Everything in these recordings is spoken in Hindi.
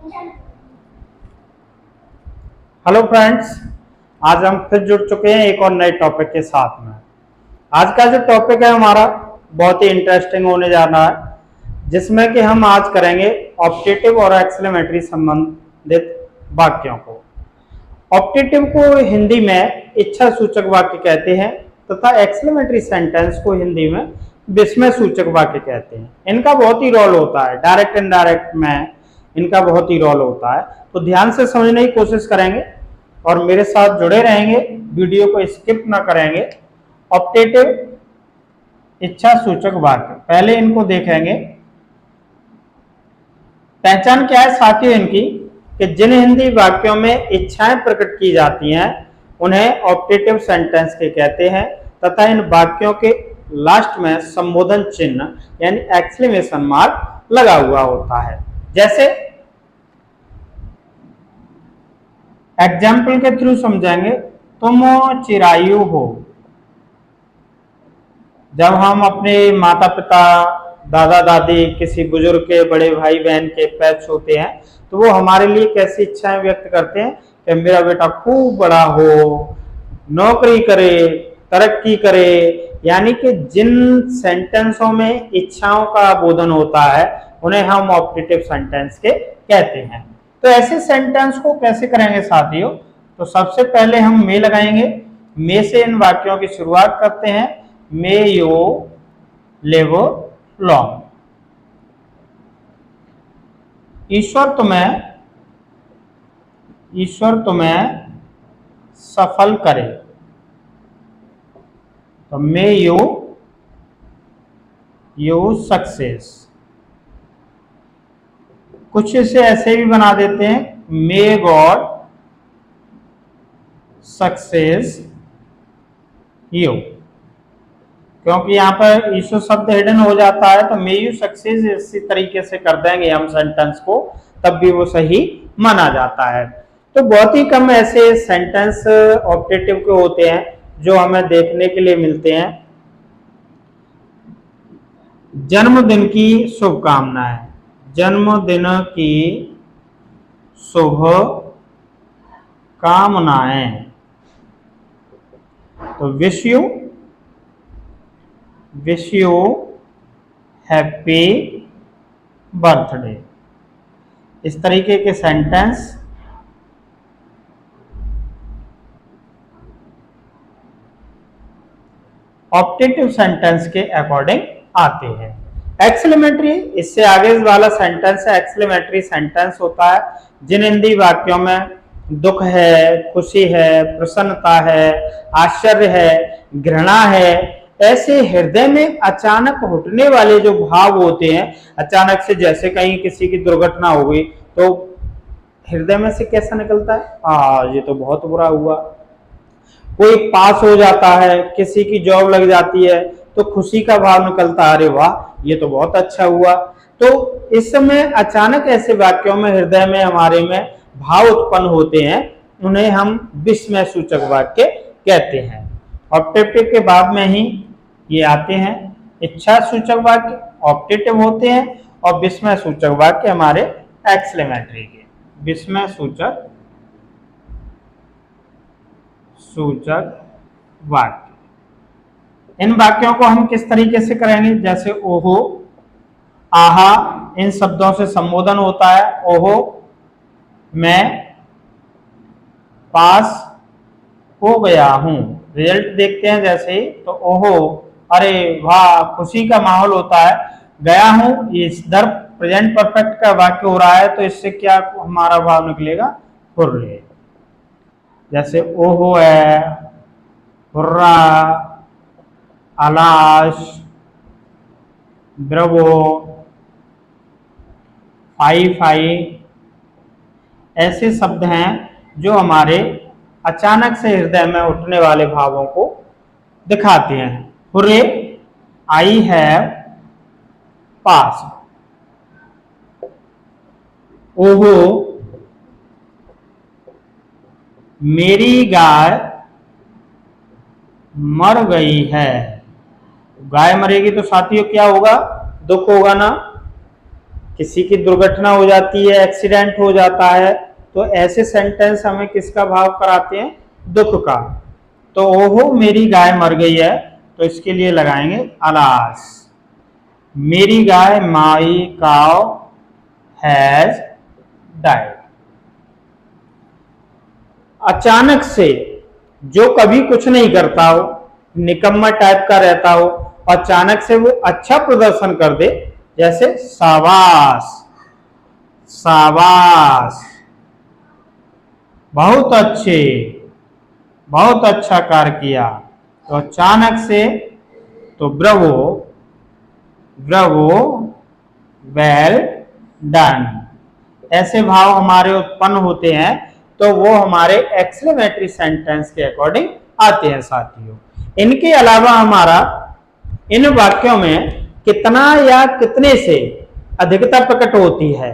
हेलो फ्रेंड्स, आज हम फिर जुड़ चुके हैं एक और नए टॉपिक के साथ में। आज का जो टॉपिक है हमारा बहुत ही इंटरेस्टिंग होने जा रहा है, जिसमें कि हम आज करेंगे ऑप्टेटिव और एक्सक्लेमेटरी संबंधित वाक्यों को। ऑप्टेटिव को हिंदी में इच्छा सूचक वाक्य कहते हैं तथा एक्सक्लेमेटरी सेंटेंस को हिंदी में विस्मय सूचक वाक्य कहते हैं। इनका बहुत ही रोल होता है, डायरेक्ट इनडायरेक्ट में इनका बहुत ही रोल होता है। तो ध्यान से समझने की कोशिश करेंगे और मेरे साथ जुड़े रहेंगे, वीडियो को स्किप ना करेंगे। ऑप्टेटिव इच्छा सूचक वाक्य, पहले इनको देखेंगे। पहचान क्या है साथियों इनकी, कि जिन हिंदी वाक्यों में इच्छाएं प्रकट की जाती हैं उन्हें ऑप्टेटिव सेंटेंस के कहते हैं तथा इन वाक्यों के लास्ट में संबोधन चिन्ह यानी एक्सक्लेमेशन मार्क लगा हुआ होता है। जैसे एग्जाम्पल के थ्रू समझेंगे। तुम चिरायु हो। जब हम अपने माता पिता, दादा दादी, किसी बुजुर्ग के, बड़े भाई बहन के पैर छूते हैं तो वो हमारे लिए कैसी इच्छाएं व्यक्त करते हैं कि मेरा बेटा खूब बड़ा हो, नौकरी करे, तरक्की करे। यानी कि जिन सेंटेंसों में इच्छाओं का बोधन होता है उन्हें हम ऑप्टेटिव सेंटेंस के कहते हैं। तो ऐसे सेंटेंस को कैसे करेंगे साथियों? तो सबसे पहले हम मे लगाएंगे। मे से इन वाक्यों की शुरुआत करते हैं। May you live long. ईश्वर तुम्हें सफल करे। तो मे यू सक्सेस। कुछ इसे ऐसे भी बना देते हैं, मे गॉड सक्सेस यू। क्योंकि यहाँ पर ईश्वर शब्द हिडन हो जाता है तो मे यू सक्सेस इसी तरीके से कर देंगे हम सेंटेंस को, तब भी वो सही माना जाता है। तो बहुत ही कम ऐसे सेंटेंस ऑप्टेटिव के होते हैं जो हमें देखने के लिए मिलते हैं। जन्मदिन की शुभकामनाएं। जन्मदिन की शुभ कामनाएं। तो विश यू हैप्पी बर्थडे। इस तरीके के सेंटेंस ऑप्टेटिव सेंटेंस के अकॉर्डिंग आते हैं। एक्सक्लेमेटरी, इससे आगे वाला सेंटेंस है एक्सक्लेमेटरी सेंटेंस होता है जिन हिंदी वाक्यों में दुख है, खुशी है, प्रसन्नता है, आश्चर्य है, घृणा है, ऐसे हृदय में अचानक उठने वाले जो भाव होते हैं। अचानक से जैसे कहीं किसी की दुर्घटना हो गई तो हृदय में से कैसा निकलता है, ये तो बहुत बुरा हुआ। कोई पास हो जाता है, किसी की जॉब लग जाती है तो खुशी का भाव निकलता है, अरे वाह ये तो बहुत अच्छा हुआ। तो इस समय अचानक ऐसे वाक्यों में हृदय में हमारे में भाव उत्पन्न होते हैं, उन्हें हम विस्मय सूचक वाक्य कहते हैं। ऑप्टेटिव के बाद में ही ये आते हैं। इच्छा सूचक वाक्य ऑप्टेटिव होते हैं और विस्मय सूचक वाक्य हमारे एक्सक्लेमेटरी के। विस्मय सूचक वाक्य, इन वाक्यों को हम किस तरीके से करेंगे? जैसे ओहो, आहा, इन शब्दों से संबोधन होता है। ओहो, मैं पास हो गया हूं। रिजल्ट देखते हैं जैसे ही, तो ओहो, अरे वाह, खुशी का माहौल होता है। गया हूं, ये इधर प्रेजेंट परफेक्ट का वाक्य हो रहा है तो इससे क्या हमारा भाव निकलेगा? हुर्रे। जैसे ओहो है, हुर्रा, अलाश, ब्रवो, फाई, ऐसे शब्द हैं जो हमारे अचानक से हृदय में उठने वाले भावों को दिखाते हैं। Hurray, I have pass. ओहो, मेरी गाय मर गई है। गाय मरेगी तो साथियों क्या होगा? दुख होगा ना। किसी की दुर्घटना हो जाती है, एक्सीडेंट हो जाता है, तो ऐसे सेंटेंस हमें किसका भाव कराते हैं? दुख का। तो ओहो मेरी गाय मर गई है, तो इसके लिए लगाएंगे अलास। मेरी गाय, माई काउ हैज डाइड। अचानक से, जो कभी कुछ नहीं करता हो, निकम्मा टाइप का रहता हो, अचानक से वो अच्छा प्रदर्शन कर दे, जैसे शाबाश, शाबाश, बहुत अच्छे, बहुत अच्छा कार्य किया। तो अचानक से, तो ब्रवो, ब्रवो, वेल डन, ऐसे भाव हमारे उत्पन्न होते हैं, तो वो हमारे एक्सक्लेमेटरी सेंटेंस के अकॉर्डिंग आते हैं साथियों। इनके अलावा हमारा इन वाक्यों में कितना या कितने से अधिकता प्रकट होती है,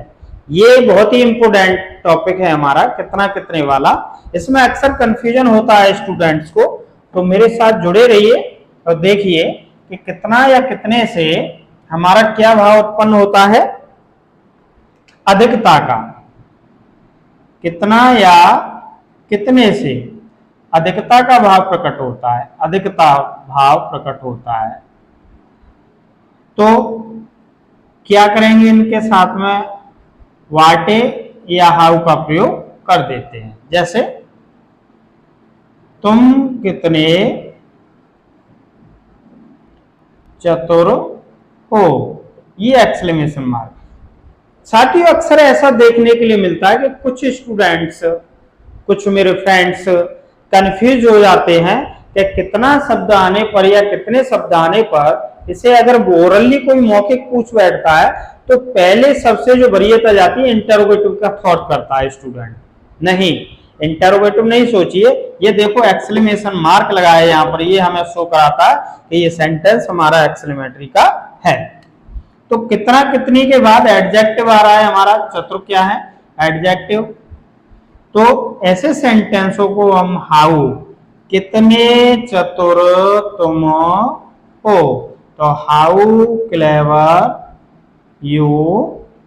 ये बहुत ही इंपोर्टेंट टॉपिक है हमारा, कितना कितने वाला। इसमें अक्सर कंफ्यूजन होता है स्टूडेंट्स को, तो मेरे साथ जुड़े रहिए और देखिए कि कितना या कितने से हमारा क्या भाव उत्पन्न होता है? अधिकता का। कितना या कितने से अधिकता का भाव प्रकट होता है, अधिकता भाव प्रकट होता है। तो क्या करेंगे? इनके साथ में वाटे या हाउ का प्रयोग कर देते हैं। जैसे तुम कितने चतुर हो, ये एक्सक्लेमेशन मार्क। साथियों अक्सर ऐसा देखने के लिए मिलता है कि कुछ स्टूडेंट्स, कुछ मेरे फ्रेंड्स कंफ्यूज हो जाते हैं कि कितना शब्द आने पर या कितने शब्द आने पर इसे अगर ओरली कोई मौखिक पूछ बैठता है तो पहले सबसे जो वरीयता जाती है इंटरोगेटिव का थॉट करता है स्टूडेंट। नहीं, इंटरोगेटिव नहीं सोचिए, ये देखो एक्सक्लेमेशन मार्क लगाया है यहाँ पर, ये हमें शो कराता है कि ये सेंटेंस हमारा एक्सक्लेमेटरी का है। तो कितना कितनी के बाद एडजेक्टिव आ रहा है हमारा, चतुर क्या है? एडजेक्टिव। तो ऐसे सेंटेंसों को हम हाउ, कितने चतुर तुम हो, तो हाउ क्लेवर यू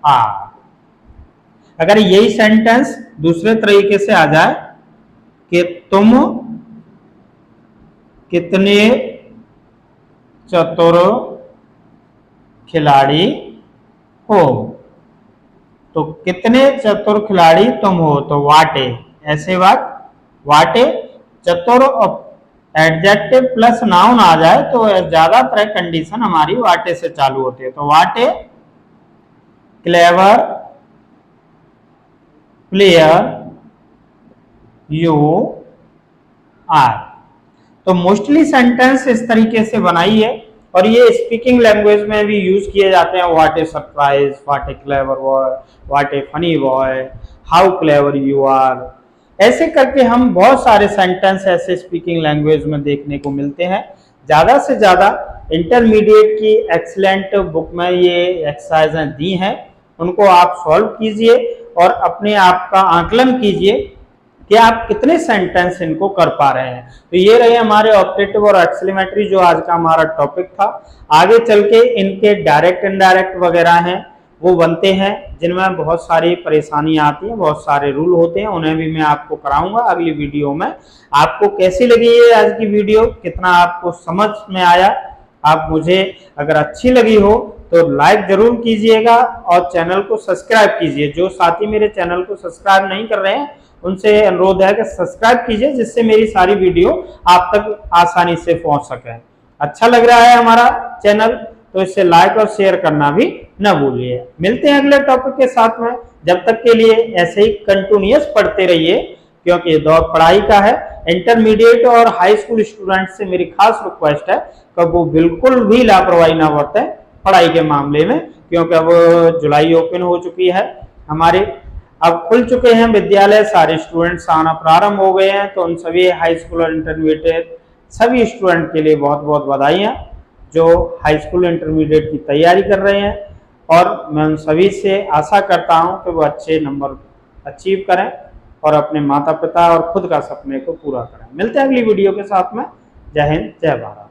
आर। अगर यही सेंटेंस दूसरे तरीके से आ जाए कि तुम कितने चतुर खिलाड़ी हो, तो कितने चतुर खिलाड़ी तुम हो, तो वाटे, ऐसे बात वाटे। चतुर एडजेक्टिव प्लस नाउन आ जाए तो ज्यादातर कंडीशन हमारी वाटे से चालू होती है। तो वाटे क्लेवर प्लेयर यू आर। तो मोस्टली सेंटेंस इस तरीके से बनाई है और ये स्पीकिंग लैंग्वेज में भी यूज किए जाते हैं। What a surprise, what a clever boy, what a funny boy, how clever you are. ऐसे करके हम बहुत सारे सेंटेंस ऐसे स्पीकिंग लैंग्वेज में देखने को मिलते हैं। ज्यादा से ज्यादा इंटरमीडिएट की एक्सीलेंट बुक में ये एक्सरसाइजें दी हैं, उनको आप सॉल्व कीजिए और अपने आप का आकलन कीजिए कि आप कितने सेंटेंस इनको कर पा रहे हैं। तो ये रहे हमारे ऑप्टेटिव और एक्सक्लेमेटरी जो आज का हमारा टॉपिक था। आगे चल के इनके डायरेक्ट इनडायरेक्ट वगैरह हैं वो बनते हैं, जिनमें बहुत सारी परेशानियां आती हैं, बहुत सारे रूल होते हैं, उन्हें भी मैं आपको कराऊंगा अगली वीडियो में। आपको कैसी लगी ये आज की वीडियो, कितना आपको समझ में आया? आप मुझे अगर अच्छी लगी हो तो लाइक जरूर कीजिएगा और चैनल को सब्सक्राइब कीजिए। जो साथी मेरे चैनल को सब्सक्राइब नहीं कर रहे हैं उनसे अनुरोध है कि सब्सक्राइब कीजिए, जिससे मेरी सारी वीडियो आप तक आसानी से पहुंच सके। अच्छा लग रहा है हमारा चैनल तो इसे लाइक और शेयर करना भी न भूलिए। मिलते हैं अगले टॉपिक के साथ में, जब तक के लिए ऐसे ही कंटिन्यूअस पढ़ते रहिए, क्योंकि दौर पढ़ाई का है। इंटरमीडिएट और हाई स्कूल स्टूडेंट से मेरी खास रिक्वेस्ट है कि वो बिल्कुल भी लापरवाही ना बरतें पढ़ाई के मामले में, क्योंकि अब जुलाई ओपन हो चुकी है हमारे, अब खुल चुके हैं विद्यालय, सारे स्टूडेंट्स आना प्रारंभ हो गए हैं। तो उन सभी हाई स्कूल और इंटरमीडिएट सभी स्टूडेंट के लिए बहुत बहुत बधाइयाँ जो हाई स्कूल इंटरमीडिएट की तैयारी कर रहे हैं, और मैं उन सभी से आशा करता हूं कि वो अच्छे नंबर अचीव करें और अपने माता पिता और खुद का सपने को पूरा करें। मिलते हैं अगली वीडियो के साथ में। जय हिंद, जय भारत।